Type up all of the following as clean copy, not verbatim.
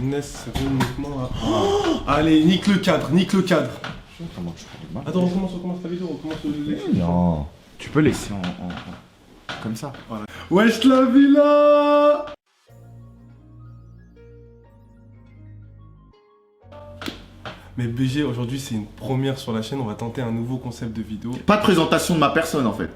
jeunesse, uniquement à... Oh, allez, nique le cadre. Attends, on commence ta vidéo, on commence le... Non, tu peux laisser comme ça. Voilà. Wesh la villa. Mais BG, aujourd'hui c'est une première sur la chaîne, on va tenter un nouveau concept de vidéo. Pas de présentation de ma personne en fait.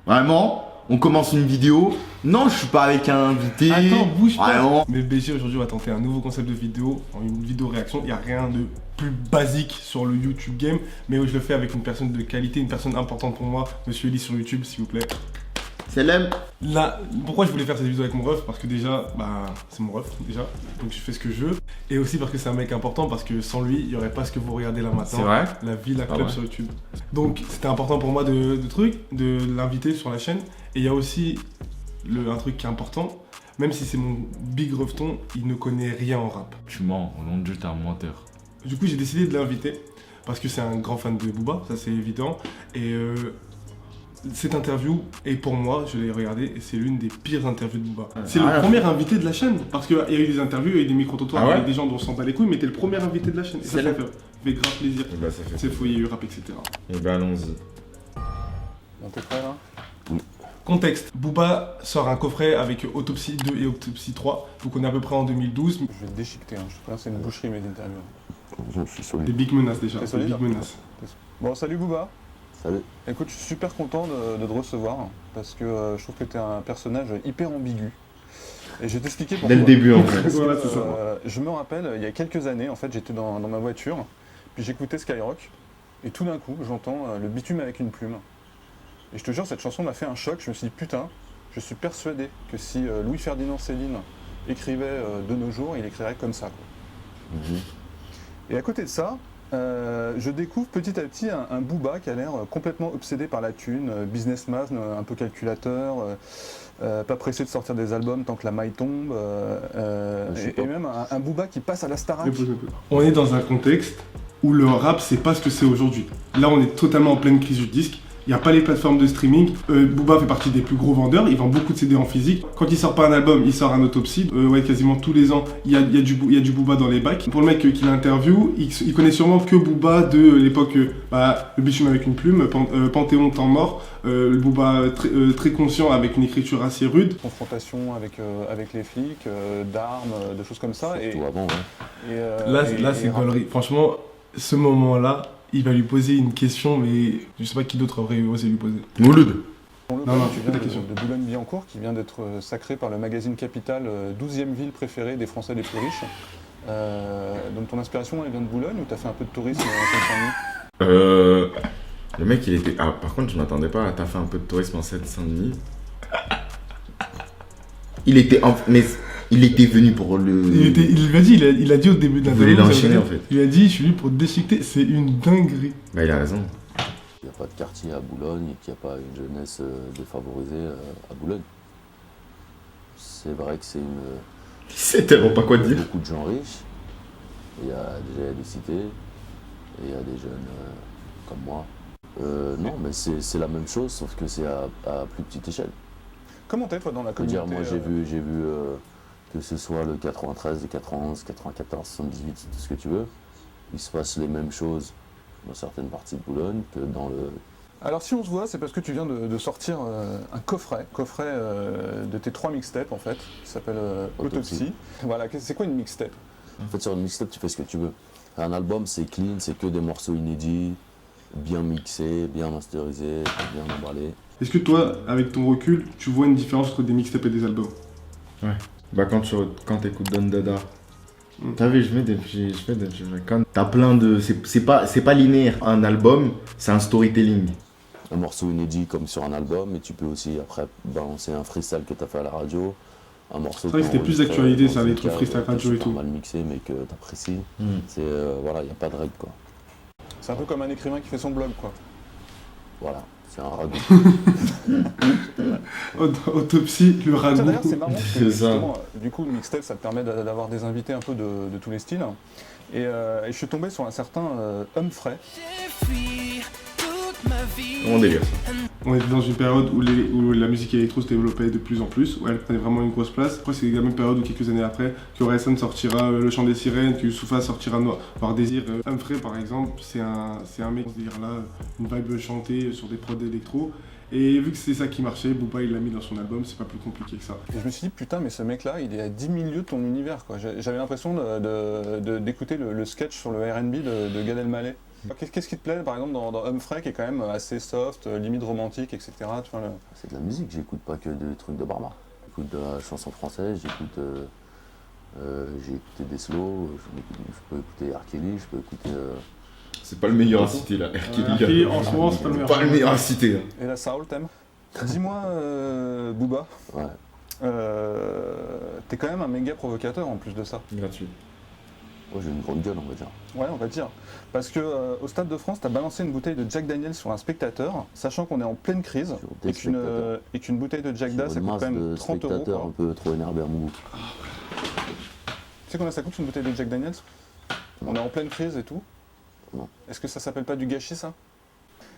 Vraiment, on commence une vidéo. Non, je suis pas avec un invité. Attends, bouge pas. Vraiment. Mais BG, aujourd'hui on va tenter un nouveau concept de vidéo, une vidéo réaction. Il n'y a rien de plus basique sur le YouTube game, mais je le fais avec une personne de qualité, une personne importante pour moi, Monsieur Eli sur YouTube, s'il vous plaît. Célèbre. Là, pourquoi je voulais faire cette vidéo avec mon ref? Parce que déjà, c'est mon ref déjà, donc je fais ce que je veux. Et aussi parce que c'est un mec important, parce que sans lui, il n'y aurait pas ce que vous regardez là maintenant. C'est vrai. La Villa Club sur YouTube. Donc c'était important pour moi de l'inviter sur la chaîne. Et il y a aussi un truc qui est important, même si c'est mon big refton, il ne connaît rien en rap. Tu mens, au nom de Dieu, t'es un menteur. Du coup, j'ai décidé de l'inviter, parce que c'est un grand fan de Booba, ça c'est évident. Et cette interview est pour moi, je l'ai regardée, et c'est l'une des pires interviews de Booba. C'est le premier invité de la chaîne, parce qu'il y a eu des interviews et des micro-trottoirs avec des gens dont on s'en bat les couilles, mais t'es le premier invité de la chaîne. Et ça fait grave plaisir. Et bah ça fait. C'est fou, il y a eu rap, etc. Et bah allons-y. On t'es prêt là? Contexte, Booba sort un coffret avec Autopsie 2 et Autopsie 3, donc on est à peu près en 2012. Je vais te déchiqueter, hein. Je te préviens, c'est une boucherie mes interviews. Je suis solide. Des big menaces déjà, T'es des solide, big hein? menaces. Bon, salut Booba. Salut. Écoute, je suis super content de te recevoir parce que je trouve que tu es un personnage hyper ambigu. Et je vais t'expliquer pourquoi. Dès le début en fait. Parce que, Voilà, c'est ça. je me rappelle, il y a quelques années, en fait, j'étais dans ma voiture, puis j'écoutais Skyrock, et tout d'un coup, j'entends le bitume avec une plume. Et je te jure, cette chanson m'a fait un choc. Je me suis dit, putain, je suis persuadé que si Louis-Ferdinand Céline écrivait de nos jours, il écrirait comme ça, quoi. Et à côté de ça, je découvre petit à petit un Booba qui a l'air complètement obsédé par la thune, businessman, un peu calculateur, pas pressé de sortir des albums tant que la maille tombe, et même un Booba qui passe à la Starac. On est dans un contexte où le rap, c'est pas ce que c'est aujourd'hui. Là, on est totalement en pleine crise du disque. Il n'y a pas les plateformes de streaming. Booba fait partie des plus gros vendeurs. Il vend beaucoup de CD en physique. Quand il sort pas un album, il sort un Autopsie. Quasiment tous les ans, il y a du Booba dans les bacs. Pour le mec qui l'interview, il connaît sûrement que Booba de l'époque Le Bitume avec une plume, Panthéon, Temps mort. Le Booba très conscient avec une écriture assez rude. Confrontation avec les flics, d'armes, de choses comme ça. Surtout avant, ouais. Là, c'est gaulerie. Franchement, ce moment-là, il va lui poser une question, mais je sais pas qui d'autre aurait osé lui poser. Mouloud. Non, Tu viens de Boulogne-Billancourt, qui vient d'être sacré par le magazine Capital 12e ville préférée des Français les plus riches. Donc ton inspiration, elle vient de Boulogne ou t'as fait un peu de tourisme en Seine-Saint-Denis? Le mec il était. Ah, par contre, je m'attendais pas à t'as fait un peu de tourisme en Seine-Saint-Denis. Il était venu pour le. Il a dit au début de Il voulait l'enchaîner, en fait. Il a dit, je suis venu pour te déchiqueter, c'est une dinguerie. Bah il a raison. Il n'y a pas de quartier à Boulogne et qu'il n'y a pas une jeunesse défavorisée à Boulogne. C'est vrai que c'est une. Il sait tellement pas quoi dire. Beaucoup de gens riches. Il y a déjà des cités et il y a des jeunes comme moi. Non, mais c'est la même chose, sauf que c'est à plus petite échelle. Comment t'es toi dans la Je veux dire, communauté? moi j'ai vu que ce soit le 93, le 91, 94, 78, tout ce que tu veux. Il se passe les mêmes choses dans certaines parties de Boulogne que dans le... Alors si on se voit, c'est parce que tu viens de sortir un coffret de tes 3 mixtapes en fait, qui s'appelle Autopsie. Voilà, c'est quoi une mixtape? En fait, sur une mixtape, tu fais ce que tu veux. Un album, c'est clean, c'est que des morceaux inédits, bien mixés, bien masterisés, bien emballés. Est-ce que toi, avec ton recul, tu vois une différence entre des mixtapes et des albums? Ouais. Bah quand t'écoutes Don Dada. T'as vu, je mets des quand t'as plein de. C'est pas linéaire. Un album, c'est un storytelling. Un morceau inédit comme sur un album, mais tu peux aussi après balancer un freestyle que t'as fait à la radio. Un morceau. C'est vrai que c'était plus d'actualité, ça, les trucs freestyle radio et tout. Mal mixé, mais que t'apprécies. C'est voilà, il n'y a pas de règle quoi. C'est un peu comme un écrivain qui fait son blog quoi. Voilà, c'est un ragoût. Autopsie, le ragoût. D'ailleurs, c'est marrant, parce que C'est ça. justement, du coup, le mixtape, ça te permet d'avoir des invités un peu de tous les styles. Et je suis tombé sur un certain Humphrey. J'ai fui toute Mon délire. On était dans une période où la musique électro se développait de plus en plus, où elle prenait vraiment une grosse place. Après, c'est la même période où quelques années après, que Orelsan sortira Le Chant des Sirènes, que Youssoupha sortira Noir Désir. Humphrey, par exemple, c'est un mec, on se dire là, une vibe chantée sur des prods électro. Et vu que c'est ça qui marchait, Booba il l'a mis dans son album, c'est pas plus compliqué que ça. Et je me suis dit, putain, mais ce mec-là, il est à 10 000 lieues de ton univers, quoi. J'avais l'impression d'écouter le sketch sur le R&B de Gad Elmaleh. Qu'est-ce qui te plaît, par exemple, dans Humphrey, qui est quand même assez soft, limite romantique, etc. Tu vois, C'est de la musique, j'écoute pas que des trucs de barbare. J'écoute de la chanson française, j'ai écouté des slows, je peux écouter R. Kelly, je peux écouter... C'est pas le meilleur à citer là. Et en ce moment, c'est Pas le meilleur à citer. Et la Saoul, t'aimes? Dis-moi, Booba, Ouais. t'es quand même un méga provocateur en plus de ça. Gratuit. Oh, j'ai une grande gueule, on va dire. Ouais, on va dire. Parce que au Stade de France, t'as balancé une bouteille de Jack Daniels sur un spectateur, sachant qu'on est en pleine crise, Sur des spectateurs. et qu'une bouteille de Jack Da, Sur ça une coûte masse quand même de 30 €. spectateurs Quoi. un peu trop énervés à mon goût. Tu sais combien ça coûte une bouteille de Jack Daniels? On est en pleine crise et tout. Non. Est-ce que ça s'appelle pas du gâchis, ça?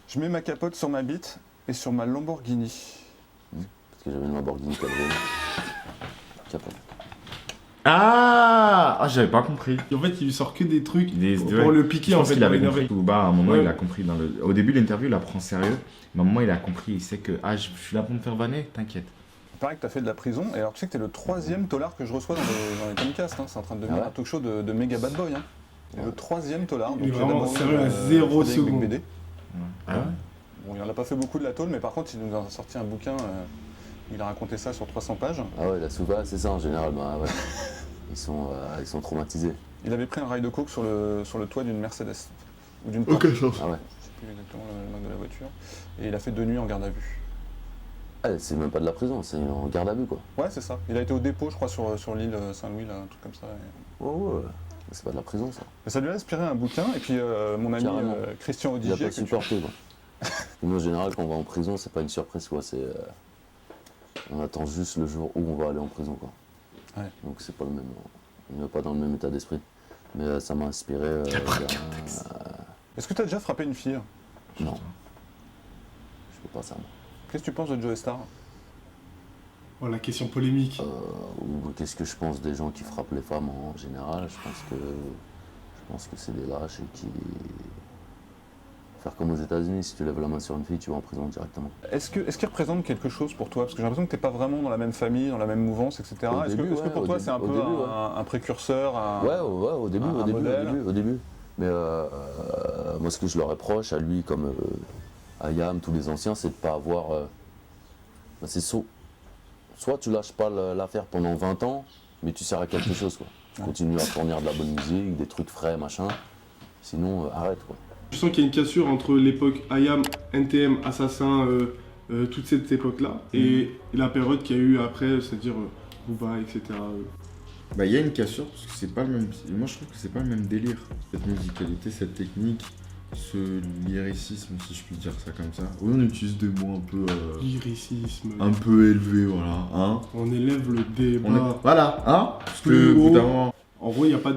Je mets ma capote sur ma bite et sur ma Lamborghini. Parce que j'avais une Lamborghini Cabriolet. Capote. Ah, j'avais pas compris. En fait, il lui sort que des trucs pour Ouais. le piquer, Je en pense fait, qu'il pour avait l'énerver. compris. Booba, à un moment, Ouais. il a compris. Au début, l'interview, il la prend sérieux. Mais à un moment, il a compris. Il sait que je suis là pour me faire vanner, t'inquiète. Il paraît que t'as fait de la prison, et alors tu sais que t'es le 3e tolard que je reçois dans les Tomcasts, hein. C'est en train de devenir Ah ouais un talk show de méga bad boy. Hein. Et le 3e tolard. Il est donc vraiment d'abord eu, sérieux à 0 Frédéric secondes. Becbédé. Ah ouais. Bon, il en a pas fait beaucoup de la tôle, mais par contre, il nous a sorti un bouquin, il a raconté ça sur 300 pages. Ah ouais, la souba, c'est ça en général. Bah ouais. Ils sont traumatisés. Il avait pris un rail de coke sur le toit d'une Mercedes. Ou d'une Porsche. chance. Ah ouais. Je sais plus exactement le marque de la voiture. Et il a fait 2 nuits en garde à vue. Ah, c'est même pas de la prison, c'est en garde à vue quoi. Ouais, c'est ça. Il a été au dépôt, je crois, sur l'île Saint-Louis, là, un truc comme ça. Ouais, ouais. C'est pas de la prison ça. Et ça lui a inspiré un bouquin, et puis mon ami Carrément. Christian Il a Odigier, pas supporté quoi. Nous en général quand on va en prison, c'est pas une surprise quoi. C'est on attend juste le jour où on va aller en prison quoi. Ouais. Donc c'est pas le même. On n'est pas dans le même état d'esprit. Mais ça m'a inspiré. Est-ce que tu as déjà frappé une fille? Non. Je peux pas ça moi. Qu'est-ce que tu penses de Joe Star? Oh, la question polémique. Ou qu'est-ce que je pense des gens qui frappent les femmes en général? Je pense que c'est des lâches et qui. Faire comme aux États-Unis, si tu lèves la main sur une fille, tu vas en prison directement. Est-ce qu'il représente quelque chose pour toi? Parce que j'ai l'impression que t'es pas vraiment dans la même famille, dans la même mouvance, etc. Est-ce début, que pour ouais, toi au c'est un début, peu ouais. un précurseur? Ouais, au début, un modèle. au début. Mais moi, ce que je leur reproche à lui, comme à Yam, tous les anciens, c'est de pas avoir. C'est soit tu lâches pas l'affaire pendant 20 ans, mais tu sers à quelque chose, quoi. Tu continues à fournir de la bonne musique, des trucs frais, machin. Sinon, arrête, quoi. Je sens qu'il y a une cassure entre l'époque IAM, NTM, Assassin, toute cette époque-là, et la période qu'il y a eu après, c'est-à-dire Booba, etc. Bah, il y a une cassure parce que c'est pas le même. Moi, je trouve que c'est pas le même délire. Cette musicalité, cette technique, ce lyricisme, si je puis dire ça comme ça. Oui, on utilise des mots un peu. Lyricisme. Un peu élevés, voilà. Hein. On élève le débat. Voilà, hein. Parce que, Plus au bout haut. d'un moment. En gros, il n'y a pas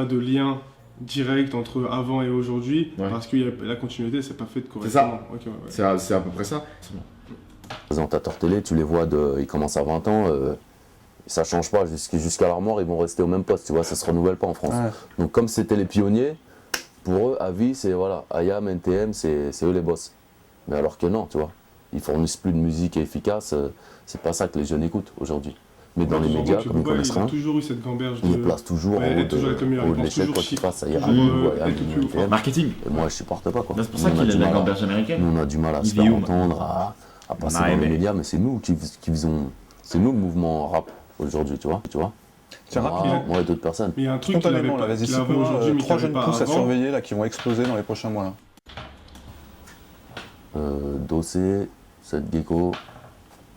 de lien direct entre avant et aujourd'hui, Ouais. parce que la continuité, c'est pas faite C'est correctement. ça. Ok, ouais. C'est à peu près ça. C'est bon. Présentateurs télé, tu les vois, ils commencent à 20 ans, ça change pas, jusqu'à leur mort, ils vont rester au même poste, tu vois, ça se renouvelle pas en France. Ouais. Donc comme c'était les pionniers, pour eux, à vie, c'est voilà, IAM, NTM, c'est eux les boss. Mais alors que non, tu vois, ils fournissent plus de musique efficace, c'est pas ça que les jeunes écoutent aujourd'hui. Mais dans les En médias, gros, comme ils Booba, connaissent il a rien, toujours eu cette gamberge ils de... les placent toujours Ouais, en haut toujours avec le meilleur, de ils pensent l'échelle, toujours quoi, qu'ils chiffres, passent à IAM toujours, ou IAM être ou plus fort. NTM. Marketing. Et moi, je supporte pas, quoi. C'est pour ça Nous, on qu'il a du de la mal à- gamberge américaine. Nous, on a du mal à se Il vit faire où, entendre, à passer a dans aimé. les médias, mais c'est nous qui faisons. C'est nous le mouvement rap aujourd'hui, tu vois. Tiens, Moi, rapidement, moi et d'autres personnes. Mais il y a un truc qu'il avait spontanément, là, pas, vas-y, qu'il avait cite-moi aujourd'hui, mais qu'il 3 avait jeunes pas pousses à avant. surveiller là, qui vont exploser dans les prochains mois. Là. Dossé, Seth Gecko,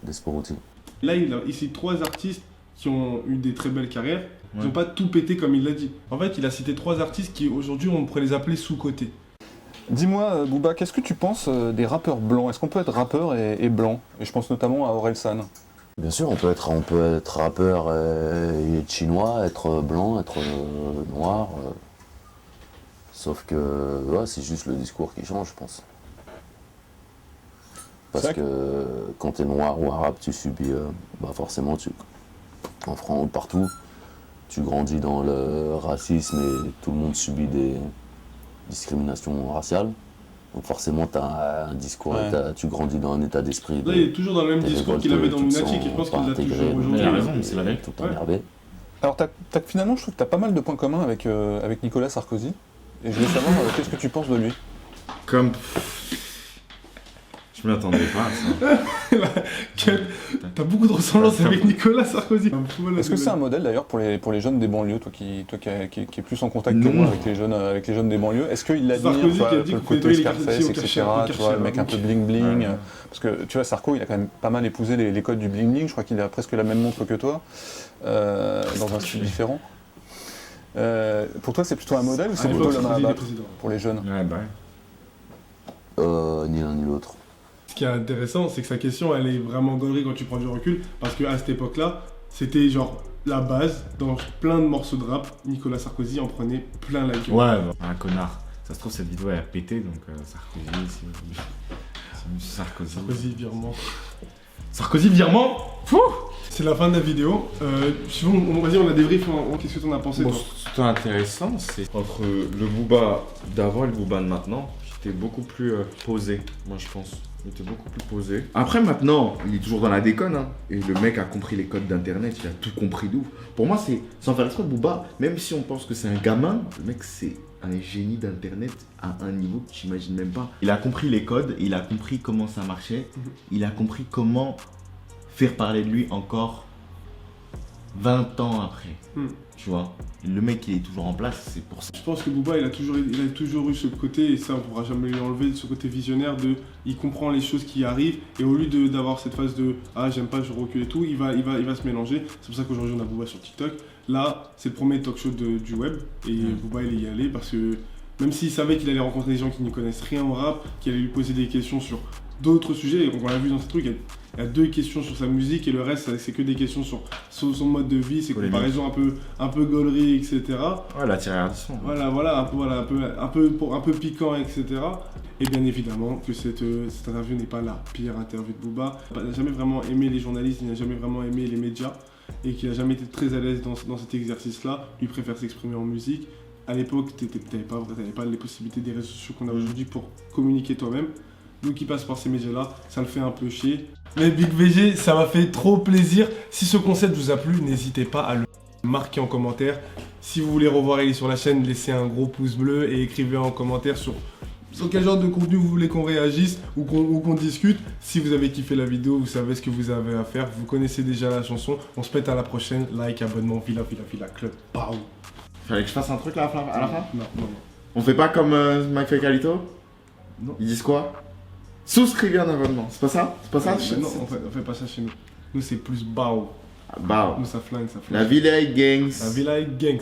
Desporuti. Là, il cite 3 artistes qui ont eu des très belles carrières. Ils Ouais. n'ont pas tout pété comme il l'a dit. En fait, il a cité 3 artistes qui, aujourd'hui, on pourrait les appeler sous-cotés. Dis-moi, Booba, qu'est-ce que tu penses des rappeurs blancs? Est-ce qu'on peut être rappeur et blanc? Et je pense notamment à Orelsan. Bien sûr, on peut être rappeur et être chinois, être blanc, être noir. Sauf que ouais, c'est juste le discours qui change, je pense. Parce C'est vrai que quand tu es noir ou arabe, tu subis, forcément, en France, partout, tu grandis dans le racisme et tout le monde subit des discriminations raciales. Donc forcément, tu as un discours, Ouais. tu grandis dans un état d'esprit. Là, il est toujours dans le même t'es discours qu'il avait dans révolté, tu te Lunatic et je pense sens qu'il l'a pas toujours intégré, aujourd'hui. Il a raison, c'est la et vérité. tout Ouais. emmerdé. Alors, finalement, je trouve que tu as pas mal de points communs avec Nicolas Sarkozy. Et je voulais savoir qu'est-ce que tu penses de lui. Comme. Je m'y attendais pas à ça. T'as beaucoup de ressemblances avec Nicolas Sarkozy. Est-ce que c'est un modèle d'ailleurs pour les jeunes des banlieues, toi qui est plus en contact que Non. moi avec les jeunes des banlieues, est-ce qu'il admire Sarkozy tu vois, qui a un dit peu le qu'on pouvait côté les quartiers Scarface, au etc. quartier, Tu vois, le mec un peu bling bling. Ouais. Parce que tu vois, Sarko, il a quand même pas mal épousé les codes du bling bling. Je crois qu'il a presque la même montre que toi, dans un style différent. Pour toi, c'est plutôt un modèle ou c'est À plutôt l'époque, l'homme à Sarkozy était abattre président. pour les jeunes? Ouais, bah. Ni l'un ni l'autre. Ce qui est intéressant, c'est que sa question, elle est vraiment gaulerie quand tu prends du recul, parce qu'à cette époque-là, c'était genre la base, dans plein de morceaux de rap, Nicolas Sarkozy en prenait plein la gueule. Ouais, un connard. Ça se trouve, cette vidéo elle a pété, donc Sarkozy, c'est Monsieur Sarkozy. Sarkozy, virement. Sarkozy, virement. C'est la fin de la vidéo. Vas-y, on a débrief. Qu'est-ce que t'en as pensé, Bon, toi? c'était intéressant, c'est entre le Booba d'avant et le Booba de maintenant, qui était beaucoup plus posé, moi je pense. Il était beaucoup plus posé. Après maintenant, il est toujours dans la déconne, hein. Et le mec a compris les codes d'internet, il a tout compris d'ouf. Pour moi, c'est sans faire exprès, Booba, même si on pense que c'est un gamin, le mec c'est un génie d'internet à un niveau que tu n'imagines même pas. Il a compris les codes, il a compris comment ça marchait, il a compris comment faire parler de lui encore 20 ans après. Tu vois, le mec il est toujours en place, c'est pour ça. Je pense que Booba, il a toujours eu ce côté, et ça on pourra jamais lui enlever, ce côté visionnaire de, il comprend les choses qui arrivent, et au lieu d'avoir cette phase de, ah j'aime pas, je recule et tout, il va se mélanger. C'est pour ça qu'aujourd'hui on a Booba sur TikTok. Là, c'est le premier talk show du web, et Booba il est y allé parce que même s'il savait qu'il allait rencontrer des gens qui ne connaissent rien au rap, qui allaient lui poser des questions sur d'autres sujets, et on l'a vu dans ce truc, il y a 2 questions sur sa musique et le reste c'est que des questions sur son mode de vie, ses Polémique. comparaisons un peu gaulerie, etc. Ouais, la tirée à son. Un peu piquant, etc. Et bien évidemment que cette interview n'est pas la pire interview de Booba. Il n'a jamais vraiment aimé les journalistes, il n'a jamais vraiment aimé les médias et qu'il n'a jamais été très à l'aise dans cet exercice-là. Lui préfère s'exprimer en musique. À l'époque, tu n'avais pas les possibilités des réseaux sociaux qu'on a aujourd'hui pour communiquer toi-même. Nous qui passe par ces médias-là, ça le fait un peu chier. Mais Big VG, ça m'a fait trop plaisir. Si ce concept vous a plu, n'hésitez pas à le marquer en commentaire. Si vous voulez revoir Ellie sur la chaîne, laissez un gros pouce bleu et écrivez en commentaire sur quel genre de contenu vous voulez qu'on réagisse ou qu'on discute. Si vous avez kiffé la vidéo, vous savez ce que vous avez à faire. Vous connaissez déjà la chanson. On se pète à la prochaine. Like, abonnement, Villa Club. Pau. Fallait que je fasse un truc là à la fin. Non. On fait pas comme Mike et Calito? Non. Ils disent quoi? Souscrivez un abonnement. C'est pas ça? C'est pas ça? Non, on fait pas ça chez nous. Nous, c'est plus bao. Bah, Nous, ça flingue. la Villa Gangs. La Villa Gangs.